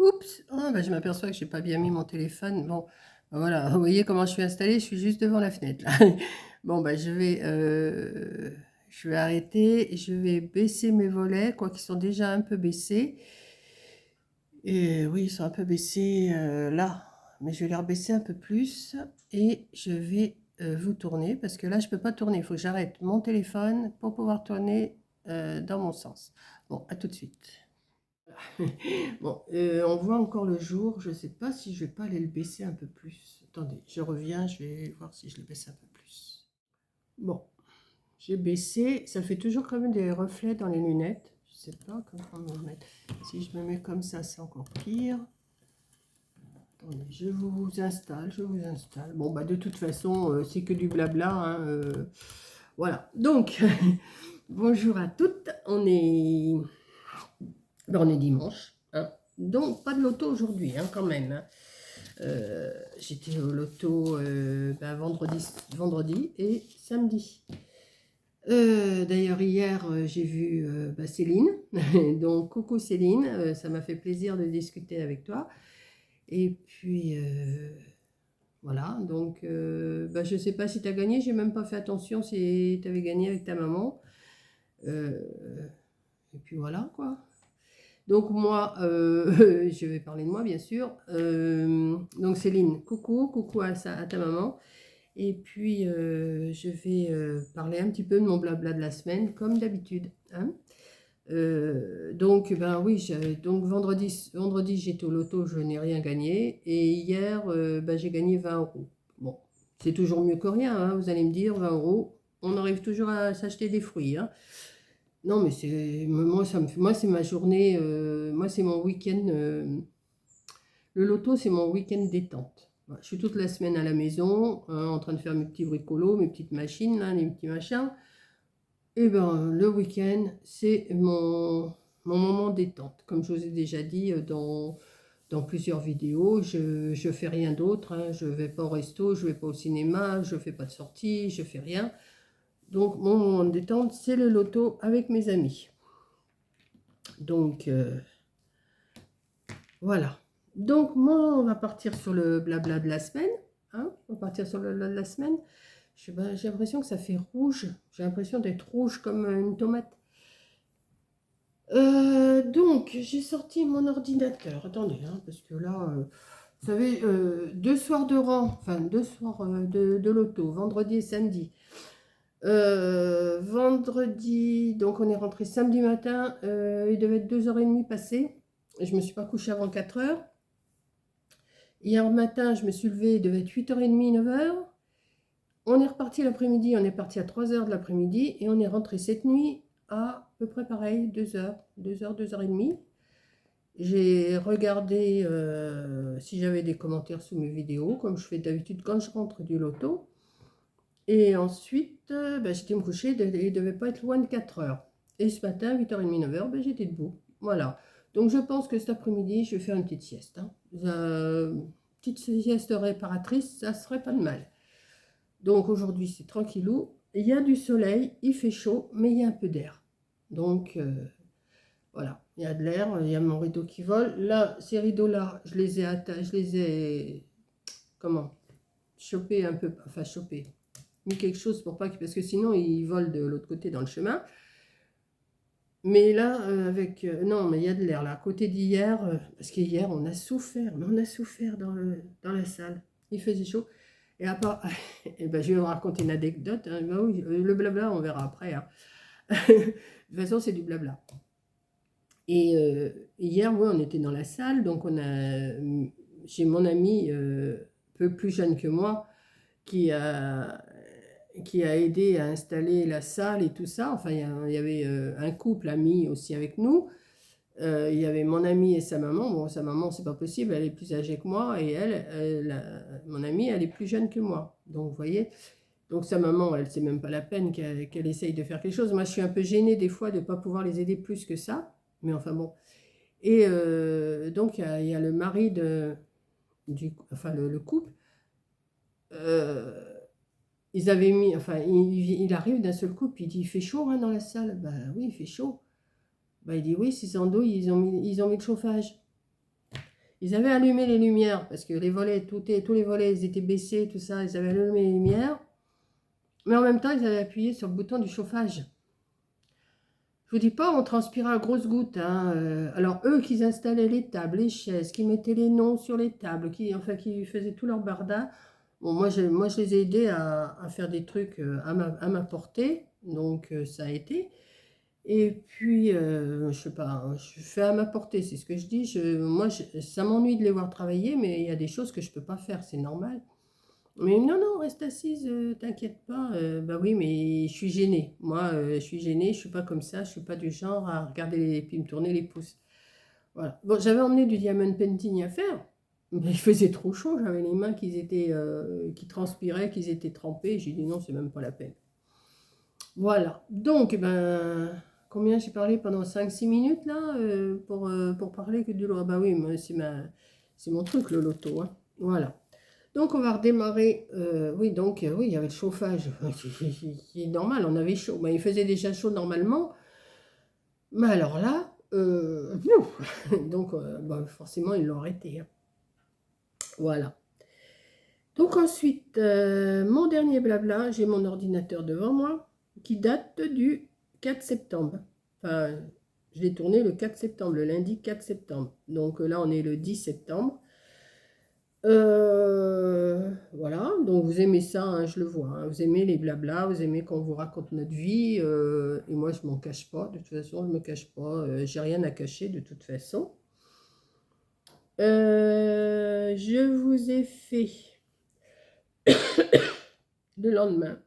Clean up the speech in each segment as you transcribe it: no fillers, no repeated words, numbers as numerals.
Oups! Ah bah, je m'aperçois que j'ai pas bien mis mon téléphone. Bon, bah, voilà, vous voyez comment je suis installée? Je suis juste devant la fenêtre là. Bon, bah, je vais arrêter, je vais baisser mes volets, quoiqu'ils sont déjà un peu baissés. Et oui, ils sont un peu baissés, là, mais je vais les rebaisser un peu plus et je vais, vous tourner parce que là, je peux pas tourner. Il faut que j'arrête mon téléphone pour pouvoir tourner, dans mon sens. Bon, à tout de suite. Bon, on voit encore le jour. Je ne sais pas si je vais pas aller le baisser un peu plus. Attendez, je reviens, je vais voir si je le baisse un peu plus. Bon, j'ai baissé. Ça fait toujours quand même des reflets dans les lunettes. Je sais pas comment me mettre. Si je me mets comme ça, c'est encore pire. Attendez, je vous installe, je vous installe. Bon, bah de toute façon, c'est que du blabla, hein, voilà. Donc, bonjour à toutes. On est dimanche, hein. Donc, pas de loto aujourd'hui, hein, quand même, hein. J'étais au loto vendredi et samedi. D'ailleurs, hier, j'ai vu Céline. Donc, coucou Céline, ça m'a fait plaisir de discuter avec toi. Et puis, voilà. Donc, je ne sais pas si tu as gagné. J'ai même pas fait attention si tu avais gagné avec ta maman. Euh, et puis voilà, quoi. Donc moi, je vais parler de moi bien sûr. Donc Céline, coucou à ta maman. Et puis je vais parler un petit peu de mon blabla de la semaine, comme d'habitude, hein. Donc ben oui, donc vendredi j'étais au loto, je n'ai rien gagné. Et hier, j'ai gagné 20 euros. Bon, c'est toujours mieux que rien, hein, vous allez me dire, 20 euros. On arrive toujours à s'acheter des fruits, hein. Non, mais moi, c'est ma journée, moi, c'est mon week-end. Le loto, c'est mon week-end détente. Voilà, je suis toute la semaine à la maison, hein, en train de faire mes petits bricolos, mes petites machines, là, les petits machins. Et ben, le week-end, c'est mon moment détente. Comme je vous ai déjà dit dans plusieurs vidéos, je fais rien d'autre, hein. Je vais pas au resto, je vais pas au cinéma, je fais pas de sortie, je fais rien. Donc, mon moment de détente, c'est le loto avec mes amis. Donc, voilà. Donc, moi, on va partir sur le blabla de la semaine, hein. On va partir sur le blabla de la semaine. J'ai l'impression que ça fait rouge. J'ai l'impression d'être rouge comme une tomate. Donc, j'ai sorti mon ordinateur. Attendez, hein, parce que là, vous savez, 2 soirs de rang, enfin 2 soirs de loto, vendredi et samedi. Vendredi, donc on est rentré samedi matin, il devait être 2h30 passé. Je ne me suis pas couchée avant 4h. Hier matin, je me suis levée, il devait être 8h30, 9h. On est reparti l'après-midi, on est parti à 3h de l'après-midi et on est rentré cette nuit à peu près pareil, 2h, 2h30. J'ai regardé si j'avais des commentaires sous mes vidéos, comme je fais d'habitude quand je rentre du loto. Et ensuite, j'étais me coucher, il ne devait pas être loin de 4h. Et ce matin, 8h30, 9h, j'étais debout. Voilà. Donc je pense que cet après-midi, je vais faire une petite sieste, hein. Petite sieste réparatrice, ça serait pas de mal. Donc aujourd'hui, c'est tranquillou. Il y a du soleil, il fait chaud, mais il y a un peu d'air. Donc voilà, il y a de l'air, il y a mon rideau qui vole. Là, ces rideaux-là, je les ai, comment, chopés un peu, enfin chopés, mis quelque chose pour pas que, parce que sinon ils volent de l'autre côté dans le chemin. Mais là, non, mais il y a de l'air là. À côté d'hier, parce qu'hier on a souffert, mais on a souffert dans la salle. Il faisait chaud. Et à part, et je vais vous raconter une anecdote, hein. Ben oui, le blabla, on verra après, hein. De toute façon, c'est du blabla. Et hier, oui, on était dans la salle, donc j'ai mon ami, un peu plus jeune que moi, qui a, qui a aidé à installer la salle et tout ça. Enfin, il y avait un couple ami aussi avec nous. Il y avait mon ami et sa maman. Bon, sa maman, c'est pas possible, elle est plus âgée que moi. Et mon amie, elle est plus jeune que moi. Donc, vous voyez, donc sa maman, elle, c'est même pas la peine qu'elle essaye de faire quelque chose. Moi, je suis un peu gênée des fois de ne pas pouvoir les aider plus que ça. Mais enfin bon. Et donc, il y a le mari enfin le couple. Ils avaient mis, enfin, il arrive d'un seul coup, puis il dit, il fait chaud, hein, dans la salle. Bah oui, il fait chaud. Bah, il dit, oui, c'est sans doute, ils ont mis le chauffage. Ils avaient allumé les lumières, parce que les volets, tous les volets, ils étaient baissés, tout ça, ils avaient allumé les lumières. Mais en même temps, ils avaient appuyé sur le bouton du chauffage. Je vous dis pas, on transpirait à grosses gouttes. Hein. Alors, eux qui installaient les tables, les chaises, qui mettaient les noms sur les tables, qui faisaient tout leur barda. Bon, moi, je les ai aidés à faire des trucs à ma portée. Donc, ça a été. Et puis, je sais pas, je fais à ma portée, c'est ce que je dis. Ça m'ennuie de les voir travailler, mais il y a des choses que je peux pas faire, c'est normal. Mais non, non, reste assise, t'inquiète pas. Bah oui, mais je suis gênée. Moi, je suis gênée, je suis pas comme ça, je suis pas du genre à regarder et puis me tourner les pouces. Voilà. Bon, j'avais emmené du diamond painting à faire, mais il faisait trop chaud, j'avais les mains qui transpiraient, qui étaient trempées. J'ai dit non, c'est même pas la peine. Voilà. Donc, ben, combien j'ai parlé pendant 5-6 minutes là pour parler que du lot. Ah bah oui, c'est mon truc le loto. Hein. Voilà. Donc on va redémarrer. Oui, donc oui, il y avait le chauffage qui est normal, on avait chaud. Ben, il faisait déjà chaud normalement. Mais alors là, donc ben, forcément ils l'ont arrêté. Hein. Voilà. Donc ensuite, mon dernier blabla, j'ai mon ordinateur devant moi qui date du 4 septembre. Enfin, je l'ai tourné le 4 septembre, le lundi 4 septembre. Donc là, on est le 10 septembre. Voilà, donc vous aimez ça, hein, je le vois. Hein. Vous aimez les blabla, vous aimez qu'on vous raconte notre vie. Et moi, je m'en cache pas. De toute façon, je me cache pas. J'ai rien à cacher de toute façon. Je vous ai fait le lendemain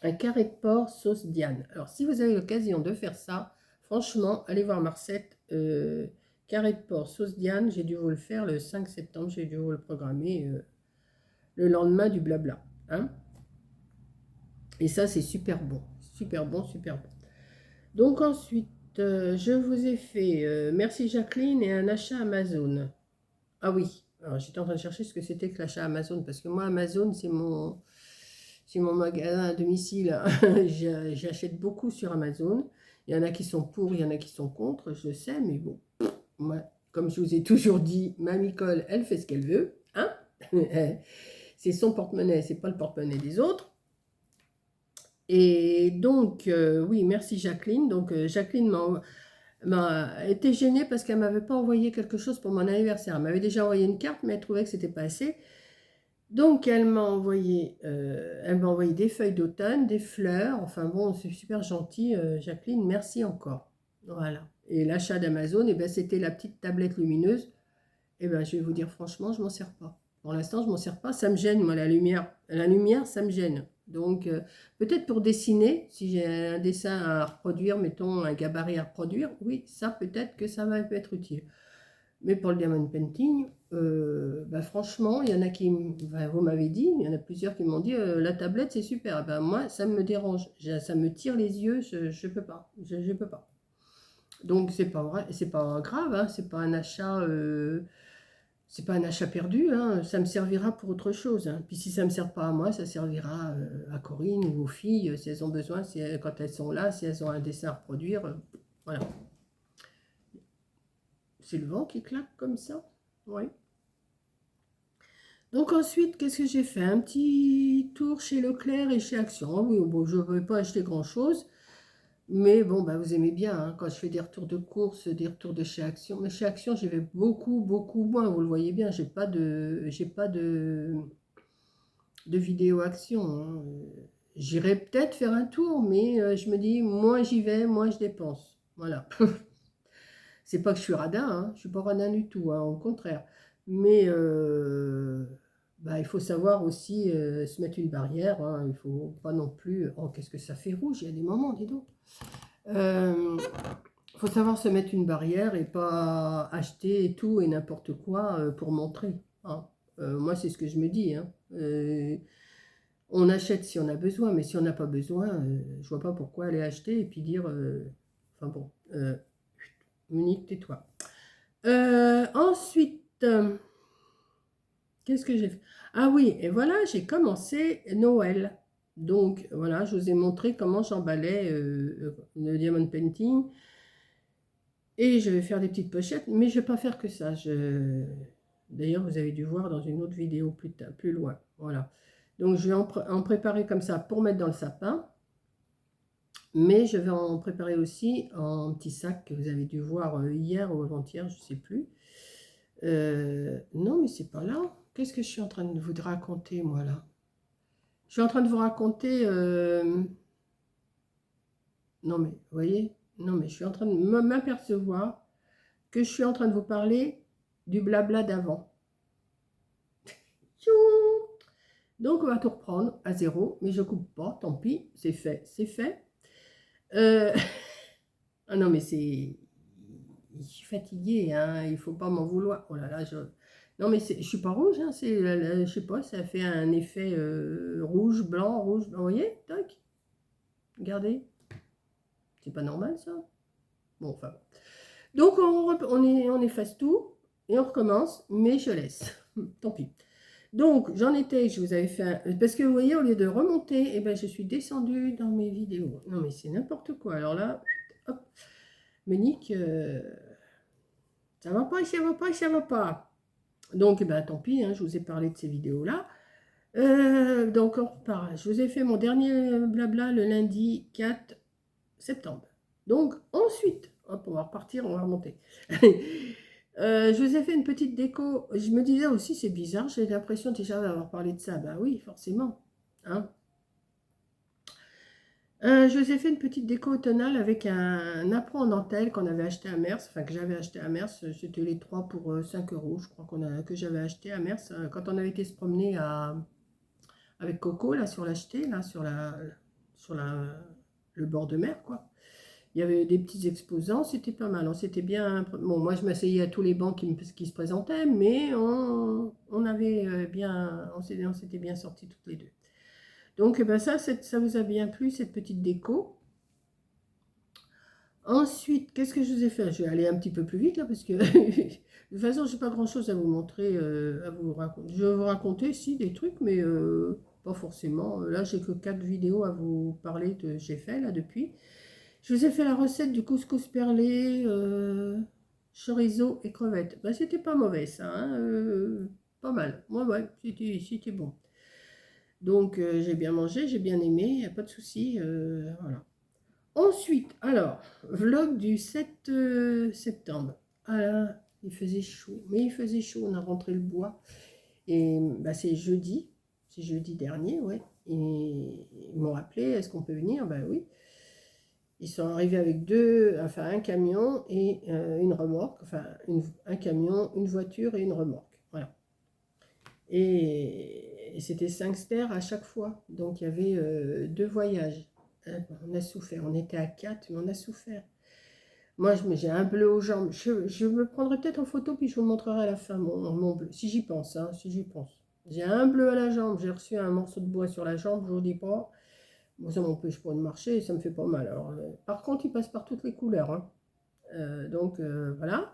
un carré de porc sauce Diane. Alors, si vous avez l'occasion de faire ça, franchement, allez voir ma recette. Carré de porc sauce Diane, j'ai dû vous le faire le 5 septembre, j'ai dû vous le programmer le lendemain du blabla. Hein. Et ça, c'est super bon. Super bon, super bon. Donc ensuite, je vous ai fait Merci Jacqueline et un achat Amazon. Ah oui, alors j'étais en train de chercher ce que c'était que l'achat Amazon, parce que moi, Amazon, c'est mon magasin à domicile. J'achète beaucoup sur Amazon. Il y en a qui sont pour, il y en a qui sont contre, je sais, mais bon, moi, comme je vous ai toujours dit, Mamie Cole, elle fait ce qu'elle veut. Hein. C'est son porte-monnaie, c'est pas le porte-monnaie des autres. Et donc, oui, merci Jacqueline. Donc, Jacqueline m'a été gênée parce qu'elle ne m'avait pas envoyé quelque chose pour mon anniversaire. Elle m'avait déjà envoyé une carte, mais elle trouvait que c'était pas assez. Donc, elle m'a envoyé des feuilles d'automne, des fleurs. Enfin bon, c'est super gentil, Jacqueline. Merci encore. Voilà. Et l'achat d'Amazon, eh ben, c'était la petite tablette lumineuse. Eh ben, je vais vous dire franchement, je m'en sers pas. Pour l'instant, je m'en sers pas. Ça me gêne, moi, la lumière. La lumière, ça me gêne. Donc, peut-être pour dessiner, si j'ai un dessin à reproduire, mettons un gabarit à reproduire, oui, ça peut-être que ça va être utile. Mais pour le diamond painting, bah, franchement, il y en a qui, vous m'avez dit, il y en a plusieurs qui m'ont dit, la tablette c'est super. Ben, moi, ça me dérange, ça me tire les yeux, je peux pas, je peux pas. Donc c'est pas vrai, c'est pas grave, hein, c'est pas un achat. C'est pas un achat perdu, hein, ça me servira pour autre chose. Hein. Puis si ça ne me sert pas à moi, ça servira à Corinne ou aux filles, si elles ont besoin, quand elles sont là, si elles ont un dessin à reproduire. Voilà. C'est le vent qui claque comme ça. Oui. Donc ensuite, qu'est-ce que j'ai fait? Un petit tour chez Leclerc et chez Action. Oui, bon, je ne vais pas acheter grand-chose. Mais bon, bah, vous aimez bien, hein, quand je fais des retours de course, des retours de chez Action. Mais chez Action, j'y vais beaucoup, beaucoup moins. Vous le voyez bien, j'ai pas de vidéo Action. Hein. J'irai peut-être faire un tour, mais je me dis, moins j'y vais, moins je dépense. Voilà. C'est pas que je suis radin, hein, je suis pas radin du tout, hein, au contraire. Mais bah, il faut savoir aussi se mettre une barrière. Hein, il faut pas non plus. Oh, qu'est-ce que ça fait rouge? Il y a des moments, dis donc. Il faut savoir se mettre une barrière et pas acheter tout et n'importe quoi pour montrer. Hein. Moi, c'est ce que je me dis. Hein. On achète si on a besoin, mais si on n'a pas besoin, je vois pas pourquoi aller acheter et puis dire. Enfin bon, Monique, tais-toi. Ensuite, qu'est-ce que j'ai fait? Ah oui, et voilà, j'ai commencé Noël. Donc voilà, je vous ai montré comment j'emballais le diamond painting. Et je vais faire des petites pochettes, mais je ne vais pas faire que ça. D'ailleurs, vous avez dû voir dans une autre vidéo plus loin. Voilà. Donc, je vais en préparer comme ça pour mettre dans le sapin. Mais je vais en préparer aussi en petit sac que vous avez dû voir hier ou avant-hier, je ne sais plus. Non, mais c'est pas là. Qu'est-ce que je suis en train de vous raconter, moi, là? Je suis en train de vous raconter... Non, mais, vous voyez? Non, mais je suis en train de m'apercevoir que je suis en train de vous parler du blabla d'avant. Donc, on va tout reprendre à zéro, mais je coupe pas, tant pis, c'est fait, c'est fait. Ah non, mais c'est... Je suis fatiguée, hein, il faut pas m'en vouloir. Oh là là, non, mais je suis pas rouge, hein, je sais pas, ça fait un effet rouge, blanc, vous voyez, tac, regardez, c'est pas normal ça. Bon, enfin, donc on efface tout et on recommence, mais je laisse, tant pis. Donc, j'en étais, je vous avais fait parce que vous voyez, au lieu de remonter, eh ben, je suis descendue dans mes vidéos. Non, mais c'est n'importe quoi. Alors là, hop, Monique, ça va pas, ça va pas, ça va pas. Donc, eh ben, tant pis, hein, je vous ai parlé de ces vidéos-là. Donc, on repart. Je vous ai fait mon dernier blabla le lundi 4 septembre. Donc, ensuite, hop, on va repartir, on va remonter. Je vous ai fait une petite déco. Je me disais aussi, c'est bizarre, j'ai l'impression déjà d'avoir parlé de ça. Ben oui, forcément. Hein. Je vous ai fait une petite déco automnale avec un apron en dentelle qu'on avait acheté à Mers, enfin que j'avais acheté à Mers. C'était les 3 pour 5 €, je crois que j'avais acheté à Mers quand on avait été se promener avec Coco, là, sur l'acheté, là, le bord de mer, quoi. Il y avait des petits exposants, c'était pas mal. On s'était bien... Bon, moi, je m'asseyais à tous les bancs qui se présentaient, mais on avait bien... On s'était bien sortis toutes les deux. Donc, ben ça vous a bien plu, cette petite déco. Ensuite, qu'est-ce que je vous ai fait? Je vais aller un petit peu plus vite, là, parce que... de toute façon, je n'ai pas grand-chose à vous montrer, à vous raconter. Je vais vous raconter, si, des trucs, mais pas forcément. Là, j'ai que 4 vidéos à vous parler que j'ai fait, là, depuis. Je vous ai fait la recette du couscous perlé, chorizo et crevettes. Ben, c'était pas mauvais, ça, hein, pas mal. Ouais, c'était bon. Donc, j'ai bien mangé, j'ai bien aimé, il n'y a pas de souci, voilà. Ensuite, alors, vlog du 7 septembre. Ah, il faisait chaud, mais il faisait chaud, on a rentré le bois. Et bah, c'est jeudi dernier, ouais. Et ils m'ont rappelé, est-ce qu'on peut venir? Ben oui. Ils sont arrivés avec un camion et une remorque, enfin un camion, une voiture et une remorque. Voilà. Et c'était 5 stères à chaque fois. Donc il y avait 2 voyages. On a souffert, on était à 4, mais on a souffert. Moi, j'ai un bleu aux jambes. Je me prendrai peut-être en photo, puis je vous montrerai à la fin mon bleu. Si j'y pense, hein, si j'y pense. J'ai un bleu à la jambe. J'ai reçu un morceau de bois sur la jambe, je vous dis pas. Bon, ça m'empêche pas de marcher et ça me fait pas mal. Alors, par contre, il passe par toutes les couleurs. Hein. Donc, voilà.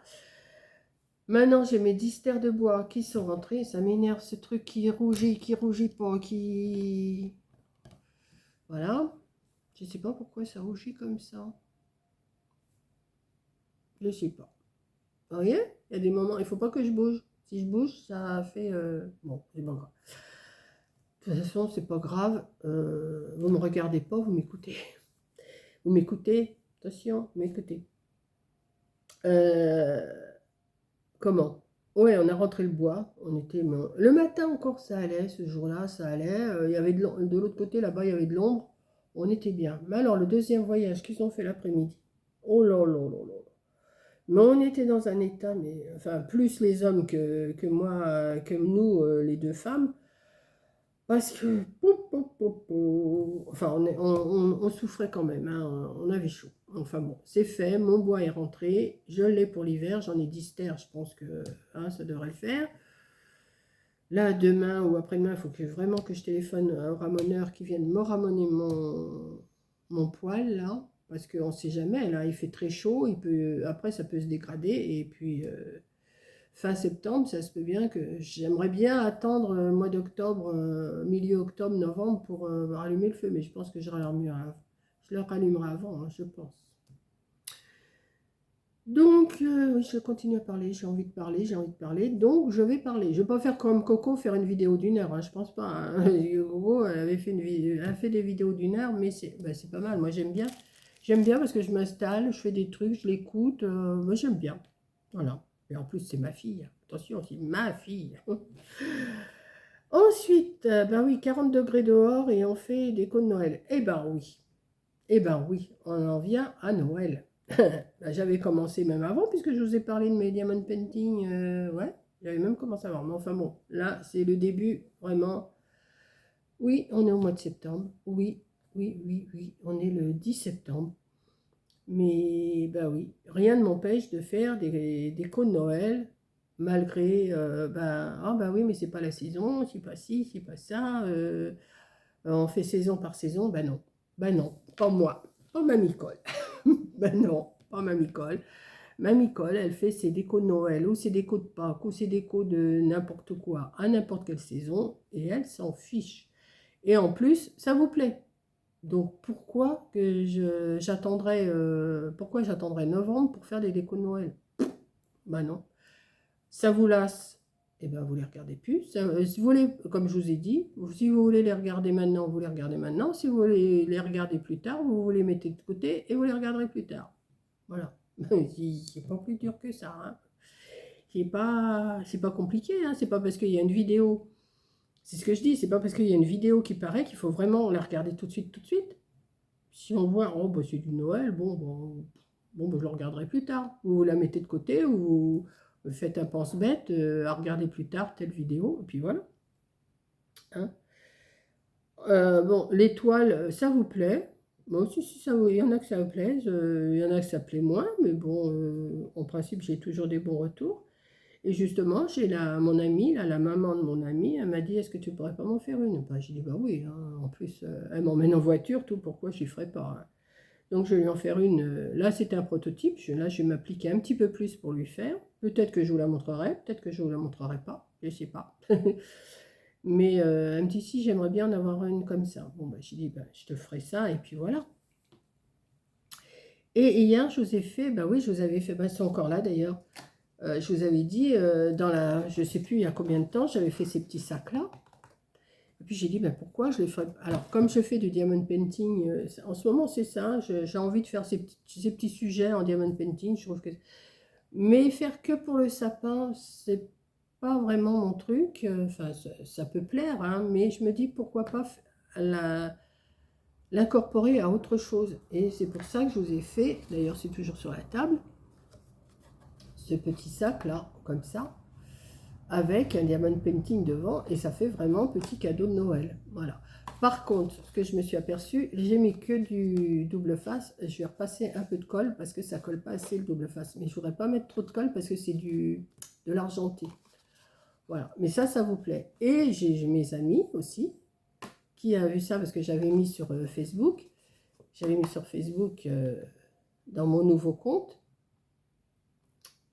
Maintenant, j'ai mes 10 stères de bois qui sont rentrés. Ça m'énerve, ce truc qui rougit pas, qui... Voilà. Je sais pas pourquoi ça rougit comme ça. Je sais pas. Vous voyez, il y a des moments, il faut pas que je bouge. Si je bouge, ça fait... Bon, c'est pas grave. De toute façon, c'est pas grave. Vous me regardez pas, vous m'écoutez. Vous m'écoutez. Attention, vous m'écoutez. Comment? Ouais, on a rentré le bois. On était... Le matin encore, ça allait. Ce jour-là, ça allait. Il y avait de l'autre côté, là-bas, il y avait de l'ombre. On était bien. Mais alors, le deuxième voyage qu'ils ont fait l'après-midi. Oh là là là là. Mais on était dans un état, mais enfin, plus les hommes que moi, que nous, les 2 femmes, parce que, enfin, on souffrait quand même, hein, on avait chaud. Enfin bon, c'est fait, mon bois est rentré, je l'ai pour l'hiver, j'en ai 10 stères, je pense que hein, ça devrait le faire. Là, demain ou après-demain, il faut vraiment que je téléphone à un ramoneur qui vienne me ramoner mon poêle, là. Parce qu'on ne sait jamais, là, il fait très chaud, après ça peut se dégrader, et puis fin septembre, ça se peut bien que j'aimerais bien attendre le mois d'octobre, milieu octobre, novembre, pour rallumer le feu, mais je pense que je le rallumerai avant, hein, je pense. Donc, oui, je continue à parler, j'ai envie de parler, j'ai envie de parler, donc je vais parler. Je ne vais pas faire comme Coco, faire une vidéo d'1 heure, hein, je pense pas. Hein. Coco, elle avait fait, elle a fait des vidéos d'1 heure, mais c'est pas mal, moi j'aime bien. J'aime bien parce que je m'installe, je fais des trucs, je l'écoute, moi j'aime bien. Voilà. Et en plus, c'est ma fille. Attention, c'est ma fille. Ensuite, ben oui, 40 degrés dehors et on fait des déco de Noël. Eh ben oui. Eh ben oui, on en vient à Noël. Ben, j'avais commencé même avant, puisque je vous ai parlé de mes diamond painting. Ouais, j'avais même commencé avant. Mais enfin bon, là, c'est le début, vraiment. Oui, on est au mois de septembre. Oui, oui, oui, oui, on est le 10 septembre. Mais ben oui, rien ne m'empêche de faire des décos de Noël, malgré, ah ben oui, mais c'est pas la saison, c'est pas ci, c'est pas ça. On fait saison par saison. Ben non, pas moi, pas Mamie Cole. Ben non, pas Mamie Cole. Mamie Cole, elle fait ses décos de Noël, ou ses décos de Pâques, ou ses décos de n'importe quoi, à n'importe quelle saison, et elle s'en fiche. Et en plus, ça vous plaît. Donc pourquoi j'attendrais novembre pour faire des décos de Noël? Ben non. Ça vous lasse, et ben vous les regardez plus. Si vous voulez, comme je vous ai dit, si vous voulez les regarder maintenant, vous les regardez maintenant. Si vous voulez les regarder plus tard, vous les mettez de côté et vous les regarderez plus tard. Voilà. C'est pas plus dur que ça. Hein. C'est pas compliqué. Hein. C'est pas parce qu'il y a une vidéo. C'est ce que je dis. C'est pas parce qu'il y a une vidéo qui paraît qu'il faut vraiment la regarder tout de suite, tout de suite. Si on voit, oh, bah, c'est du Noël, bah, je le regarderai plus tard. Vous la mettez de côté ou vous faites un pense-bête à regarder plus tard telle vidéo, et puis voilà. Hein. Bon, l'étoile, ça vous plaît. Moi aussi, si il y en a que ça me plaise, il y en a que ça plaît moins, mais bon, en principe, j'ai toujours des bons retours. Et justement, j'ai mon amie, là, la maman de mon amie, elle m'a dit, est-ce que tu pourrais pas m'en faire une? Bah, j'ai dit, bah oui, hein. En plus, elle m'emmène en voiture, tout, pourquoi je ne ferais pas? Hein. Donc, je vais lui en faire une. Là, c'était un prototype. Là, je vais m'appliquer un petit peu plus pour lui faire. Peut-être que je vous la montrerai, peut-être que je ne vous la montrerai pas. Je ne sais pas. Mais elle me dit, si, j'aimerais bien en avoir une comme ça. Bon, bah, j'ai dit, bah, je te ferai ça, et puis voilà. Et hier, je vous ai fait, bah oui, je vous avais fait, bah, c'est encore là d'ailleurs. Je vous avais dit, je ne sais plus il y a combien de temps, j'avais fait ces petits sacs-là. Et puis j'ai dit, ben pourquoi je les ferais. Alors, comme je fais du diamond painting, en ce moment c'est ça, j'ai envie de faire ces petits sujets en diamond painting. Je trouve que... Mais faire que pour le sapin, c'est pas vraiment mon truc. Enfin, ça peut plaire, hein, mais je me dis pourquoi pas l'incorporer à autre chose. Et c'est pour ça que je vous ai fait, d'ailleurs c'est toujours sur la table, ce petit sac-là, comme ça, avec un diamond painting devant, et ça fait vraiment petit cadeau de Noël. Voilà. Par contre, ce que je me suis aperçu, j'ai mis que du double face. Je vais repasser un peu de colle parce que ça colle pas assez le double face. Mais je voudrais pas mettre trop de colle parce que c'est de l'argenté. Voilà. Mais ça vous plaît. Et j'ai mes amis aussi qui a vu ça parce que j'avais mis sur Facebook. J'avais mis sur Facebook dans mon nouveau compte.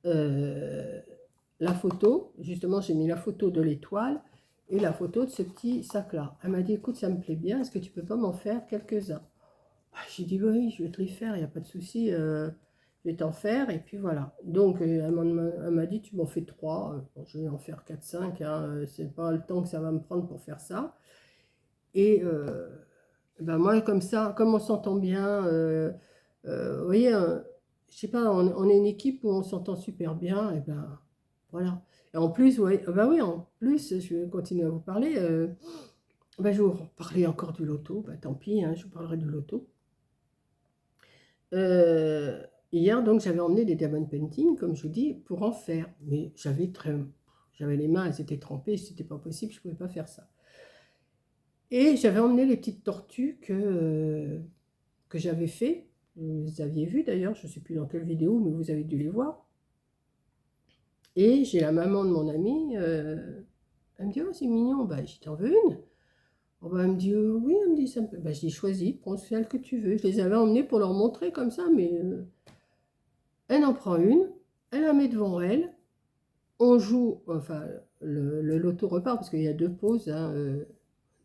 La photo, justement j'ai mis la photo de l'étoile et la photo de ce petit sac là. Elle m'a dit, écoute, ça me plaît bien, est-ce que tu peux pas m'en faire quelques-uns? J'ai dit, oui, je vais te les faire, il n'y a pas de souci, je vais t'en faire, et puis voilà. Donc elle m'a dit, tu m'en fais 3, bon, je vais en faire 4-5, hein, c'est pas le temps que ça va me prendre pour faire ça. Et ben moi, comme ça, comme on s'entend bien, vous voyez, je sais pas, on est une équipe où on s'entend super bien, et ben voilà. Et en plus, ouais, bah oui, en plus, je vais continuer à vous parler. Bah, je vais vous parler encore du loto. Bah, tant pis, hein, je vous parlerai du loto. Hier, donc, j'avais emmené des diamond painting, comme je vous dis, pour en faire. Mais j'avais les mains, elles étaient trempées, c'était pas possible, je pouvais pas faire ça. Et j'avais emmené les petites tortues que j'avais fait. Vous les aviez vues d'ailleurs, je ne sais plus dans quelle vidéo, mais vous avez dû les voir. Et j'ai la maman de mon ami, elle me dit, oh c'est mignon, bah, je t'en veux une. Oh, bah, elle me dit, oui, elle me dit, ça me plaît. Bah, je dis, choisis, prends celle que tu veux. Je les avais emmenées pour leur montrer comme ça, mais elle en prend une, elle la met devant elle, on joue, enfin, le loto repart, parce qu'il y a 2 pauses, hein,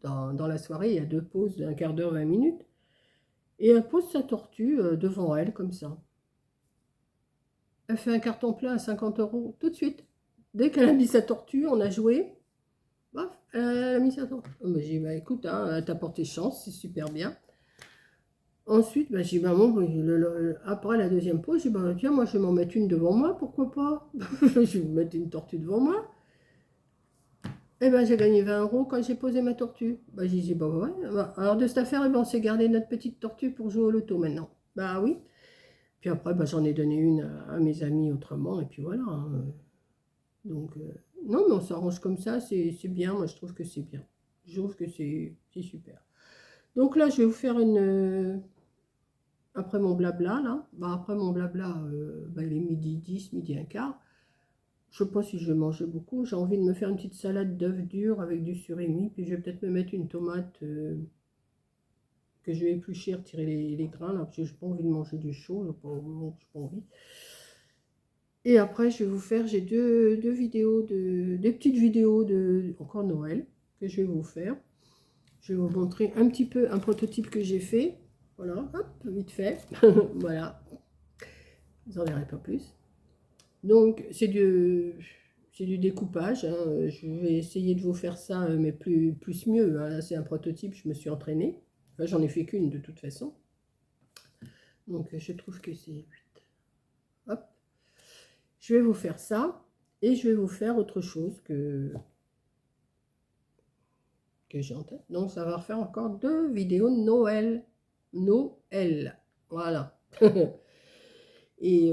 dans la soirée, il y a 2 pauses d'un quart d'heure, 20 minutes, et elle pose sa tortue devant elle, comme ça. Elle fait un carton plein à 50 € tout de suite. Dès qu'elle a mis sa tortue, on a joué. Bof, elle a mis sa tortue. J'ai dit, bah écoute, hein, t'as porté chance, c'est super bien. Ensuite, bah, j'ai dit, maman, après la deuxième pause, j'ai dit, bah, tiens, moi je vais m'en mettre une devant moi, pourquoi pas? Je vais me mettre une tortue devant moi. Eh ben, j'ai gagné 20 € quand j'ai posé ma tortue. Bah, j'ai dit, bah ouais. Bah, alors de cette affaire, eh ben, on s'est gardé notre petite tortue pour jouer au loto maintenant. Bah oui. Puis après, bah, j'en ai donné une à mes amis autrement, et puis voilà, hein. Donc, non, mais on s'arrange comme ça, c'est bien, moi je trouve que c'est bien. Je trouve que c'est super. Donc là, je vais vous faire une... après mon blabla, là, bah, après mon blabla, bah, il est midi 10, midi un quart. Je sais pas si je vais manger beaucoup. J'ai envie de me faire une petite salade d'œufs durs avec du surimi. Puis je vais peut-être me mettre une tomate que je vais éplucher, retirer les grains, là, parce que j'ai pas envie de manger du chaud. J'ai pas envie. Et après, je vais vous faire, j'ai deux vidéos, des petites vidéos de encore Noël que je vais vous faire. Je vais vous montrer un petit peu un prototype que j'ai fait. Voilà, hop, vite fait. Voilà, vous n'en verrez pas plus. Donc, c'est du découpage, hein. Je vais essayer de vous faire ça, mais plus mieux, hein. Là, c'est un prototype, je me suis entraînée. Enfin, j'en ai fait qu'une de toute façon. Donc, je trouve que c'est... Hop. Je vais vous faire ça. Et je vais vous faire autre chose que j'ai en tête. Donc, ça va refaire encore 2 vidéos de Noël. Noël. Voilà. Et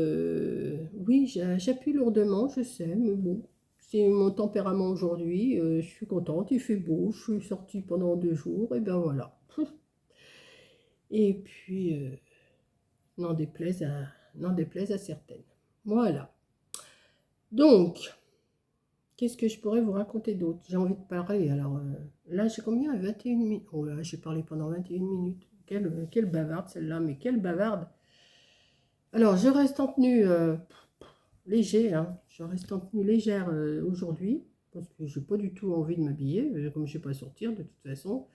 oui, j'appuie lourdement, je sais, mais bon, c'est mon tempérament aujourd'hui. Je suis contente, il fait beau, je suis sortie pendant 2 jours, et ben voilà. Et puis, n'en déplaise à certaines. Voilà. Donc, qu'est-ce que je pourrais vous raconter d'autre? J'ai envie de parler. Alors, là, j'ai combien? 21 minutes. Oh là, j'ai parlé pendant 21 minutes. Quelle bavarde celle-là, mais quelle bavarde. Alors, je reste en tenue léger, hein. Je reste en tenue légère aujourd'hui, parce que j'ai pas du tout envie de m'habiller, comme je ne sais pas sortir de toute façon.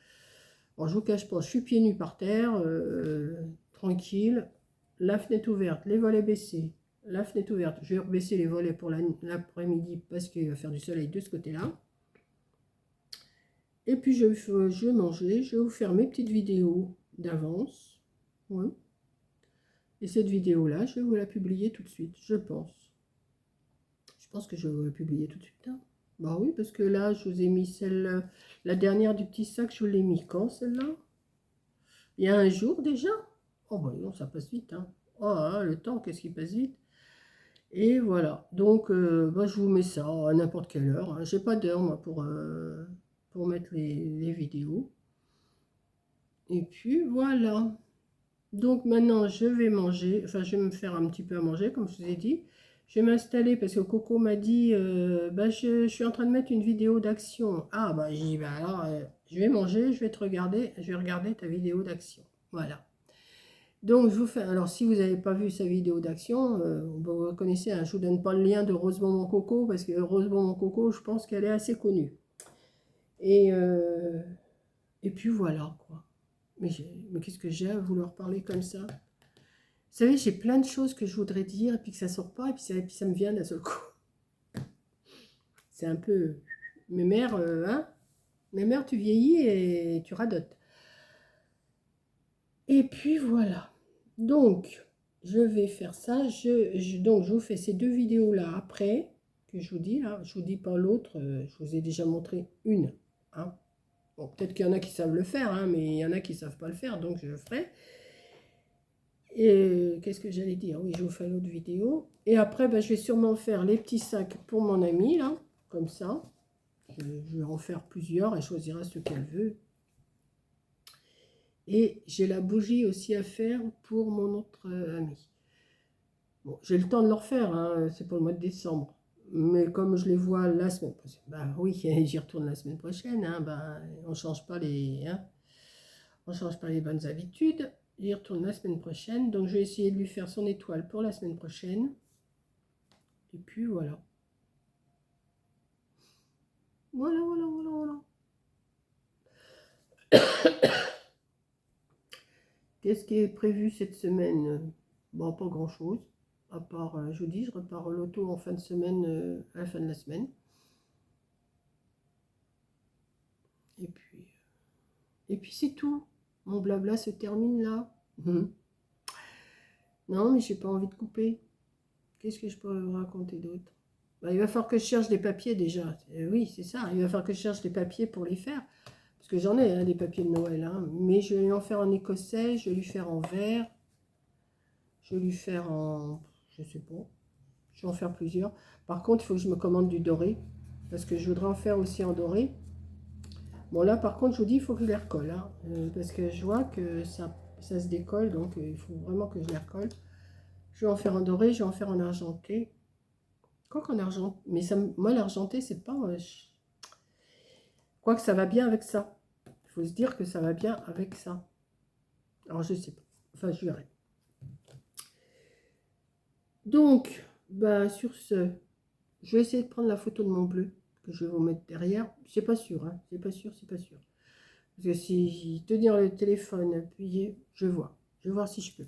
Alors, je vous cache pas, je suis pieds nus par terre, tranquille, la fenêtre ouverte, les volets baissés, la fenêtre ouverte. Je vais rebaisser les volets pour l'après-midi parce qu'il va faire du soleil de ce côté-là. Et puis, je vais manger, je vais vous faire mes petites vidéos d'avance. Ouais. Et cette vidéo-là, je vais vous la publier tout de suite, je pense. Je pense que je vais vous la publier tout de suite, hein. Bah oui, parce que là, je vous ai mis celle, la dernière du petit sac, je vous l'ai mis quand, celle-là? Il y a un jour déjà? Oh bah non, ça passe vite, hein. Oh, hein, le temps, qu'est-ce qui passe vite? Et voilà, donc bah, je vous mets ça à n'importe quelle heure, hein. J'ai pas d'heure, moi, pour mettre les vidéos. Et puis, voilà. Donc maintenant, je vais manger, enfin, je vais me faire un petit peu à manger, comme je vous ai dit. Je vais m'installer parce que Coco m'a dit, bah, je suis en train de mettre une vidéo d'action. Ah, bah, j'ai dit, bah, alors, je vais manger, je vais te regarder, je vais regarder ta vidéo d'action. Voilà. Donc, je vous fais, alors, si vous n'avez pas vu sa vidéo d'action, bah, vous connaissez, hein, je ne vous donne pas le lien de Rosemont Mon Coco, parce que Rosemont Mon Coco, je pense qu'elle est assez connue. Et, et puis voilà, quoi. Mais qu'est-ce que j'ai à vouloir parler comme ça? Vous savez, j'ai plein de choses que je voudrais dire, et puis que ça sort pas, et puis ça me vient d'un seul coup. C'est un peu... Mes mères, hein? Mes mères, tu vieillis et tu radotes. Et puis voilà. Donc, je vais faire ça. Donc, je vous fais ces 2 vidéos-là après, que je vous dis, là. Je vous dis pas l'autre, je vous ai déjà montré une, hein. Bon, peut-être qu'il y en a qui savent le faire, hein, mais il y en a qui ne savent pas le faire, donc je le ferai. Et qu'est-ce que j'allais dire? Oui, je vous fais l'autre vidéo. Et après, bah, je vais sûrement faire les petits sacs pour mon amie, là, comme ça. Je vais en faire plusieurs, elle choisira ce qu'elle veut. Et j'ai la bougie aussi à faire pour mon autre ami. Bon, j'ai le temps de le refaire, hein, c'est pour le mois de décembre. Mais comme je les vois la semaine prochaine, bah oui, j'y retourne la semaine prochaine, hein, bah, on ne change pas hein, on change pas les bonnes habitudes. J'y retourne la semaine prochaine, donc je vais essayer de lui faire son étoile pour la semaine prochaine. Et puis voilà. Voilà, voilà, voilà, voilà. Qu'est-ce qui est prévu cette semaine? Bon, pas grand-chose. À part, je vous dis, je repars au loto en fin de semaine, à la fin de la semaine. Et puis c'est tout. Mon blabla se termine là. Non, mais j'ai pas envie de couper. Qu'est-ce que je pourrais vous raconter d'autre? Bah, il va falloir que je cherche des papiers déjà. Oui, c'est ça. Il va falloir que je cherche des papiers pour les faire. Parce que j'en ai, hein, des papiers de Noël. Hein. Mais je vais lui en faire en écossais, je vais lui faire en vert, je vais lui faire en... Je sais pas. Je vais en faire plusieurs. Par contre, il faut que je me commande du doré. Parce que je voudrais en faire aussi en doré. Bon, là, par contre, je vous dis, il faut que je les recolle. Hein, parce que je vois que ça se décolle. Donc, il faut vraiment que je les recolle. Je vais en faire en doré, je vais en faire en argenté. Quoi qu'en argent, mais ça, moi l'argenté, c'est pas... Quoi que ça va bien avec ça. Il faut se dire que ça va bien avec ça. Alors, je sais pas. Enfin, je verrai. Donc, bah, sur ce, je vais essayer de prendre la photo de mon bleu, que je vais vous mettre derrière. C'est pas sûr, hein. C'est pas sûr, c'est pas sûr. Parce que si tenir le téléphone appuyé, je vois. Je vais voir si je peux.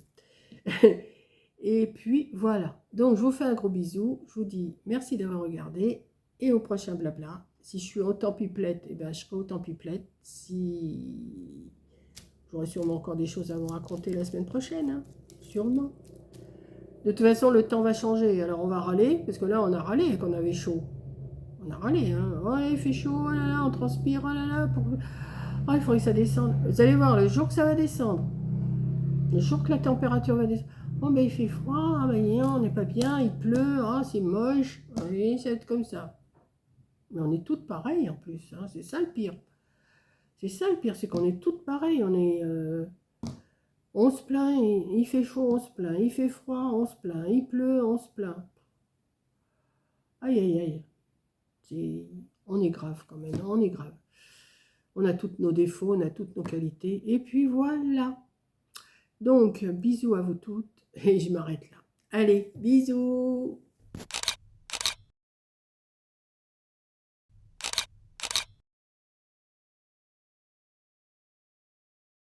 Et puis, voilà. Donc, je vous fais un gros bisou. Je vous dis merci d'avoir regardé. Et au prochain blabla. Si je suis autant pipelette, eh ben, je serai autant pipelette. Si j'aurai sûrement encore des choses à vous raconter la semaine prochaine. Hein. Sûrement. De toute façon, le temps va changer. Alors, on va râler. Parce que là, on a râlé qu'on avait chaud. On a râlé. Hein. Ouais, il fait chaud. Oh là là, on transpire. Oh là là. Oh, il faudrait que ça descende. Vous allez voir, le jour que ça va descendre. Le jour que la température va descendre. Oh, ben il fait froid. Ah, ben, on n'est pas bien. Il pleut. Ah, c'est moche. Oui, ça va être comme ça. Mais on est toutes pareilles en plus, hein. C'est ça le pire. C'est ça le pire, c'est qu'on est toutes pareilles. On se plaint, il fait chaud, on se plaint. Il fait froid, on se plaint. Il pleut, on se plaint. Aïe, aïe, aïe. On est grave quand même, hein, on est grave. On a tous nos défauts, on a toutes nos qualités. Et puis voilà. Donc, bisous à vous toutes. Et je m'arrête là. Allez, bisous.